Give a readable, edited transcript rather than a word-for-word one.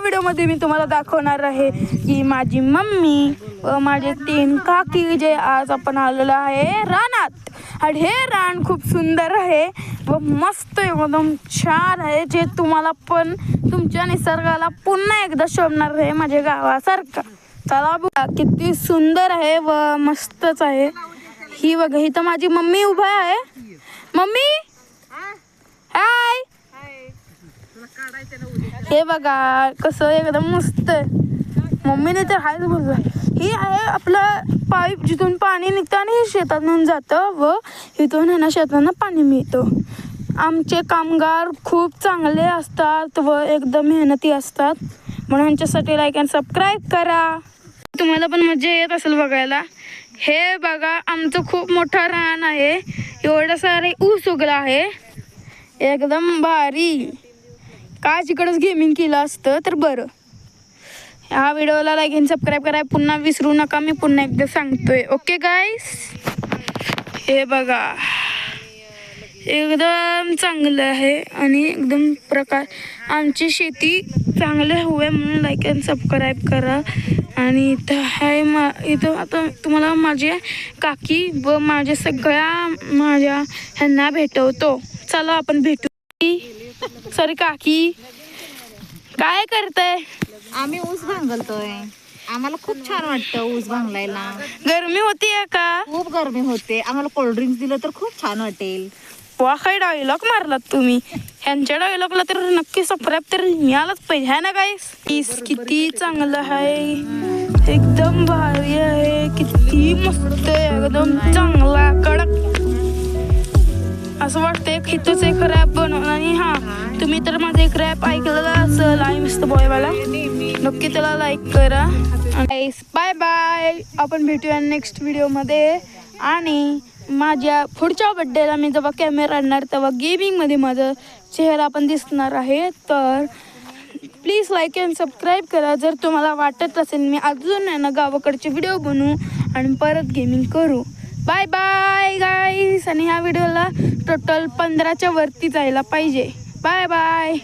व्हिडिओमध्ये मी तुम्हाला दाखवणार आहे की माझी मम्मी व माझे 3 काकी जे आज आपण आलेलो आहे रानात. आणि हे रान खूप सुंदर आहे व मस्त एकदम छान आहे, जे तुम्हाला पण तुमच्या निसर्गाला पुन्हा एकदा शोभणार आहे माझ्या गावासारखं. चला बघा किती सुंदर आहे व मस्तच आहे. ही बघा इथं माझी मम्मी उभा आहे. मम्मी हाय. हे बघा कसं एकदम मस्त मम्मीने तर हायच बोललं. ही आहे आपलं पाईप जिथून पाणी निघतं आणि हे शेतातून जातं व इथून आहे ना शेतांना पाणी मिळतं. आमचे कामगार खूप चांगले असतात व एकदम मेहनती असतात, म्हणून यांच्यासाठी लाईक अँड सबस्क्राईब करा. तुम्हाला पण मजा येत असेल बघायला. हे बघा आमचं खूप मोठं रान आहे, एवढं सारे ऊस उगला आहे, एकदम भारी. का जिकडंच गेमिंग केलं असतं तर बरं. ह्या व्हिडिओला लाईक अँड सबस्क्राईब करा पुन्हा विसरू नका, मी पुन्हा एकदा सांगतोय. ओके गाईस. हे बघा एकदम चांगलं आहे आणि एकदम प्रकार आमची शेती चांगली हवे म्हणून लाईक अँड सबस्क्राईब करा. आणि इथं आहे इथं आता तुम्हाला माझे काकी व माझ्या सगळ्या माझ्या ह्यांना भेटवतो. चला आपण भेटू. सॉरी काकी काय करताय? आम्ही ऊस भांगलतोय. आम्हाला खूप छान वाटतं ऊस भांगलायला. गरमी होतीये का? खूप गरमी होते. आम्हाला कोल्ड्रिंक्स दिलं तर खूप छान वाटेल. वा काय डायलॉग मारलात तुम्ही. ह्यांच्या डायलॉगला तर नक्की सबस्क्राईब तर मिळालंच पाहिजे है ना गाईस. किती चांगलं आहे, एकदम भारी आहे, किती मस्त आहे, एकदम चांगला कडक. असं वाटतंय खितच एक रॅप बनवून. आणि हा तुम्ही तर माझं एक रॅप ऐकलेला असेल आय मिस द बॉयवाला, नक्की त्याला लाईक करा. Bye bye. आपण भेटूया नेक्स्ट व्हिडिओमध्ये. आणि माझ्या पुढच्या बड्डेला मी जेव्हा कॅमेरा आणणार तेव्हा गेमिंगमध्ये माझा चेहरा पण दिसणार आहे. तर प्लीज लाईक अँड सबस्क्राईब करा. जर तुम्हाला वाटत असेल मी अजून आहे ना गावाकडचे व्हिडिओ बनवू आणि परत गेमिंग करू. Bye bye guys. आणि ह्या व्हिडिओला टोटल 15च्या वरती जायला पाहिजे. Bye bye.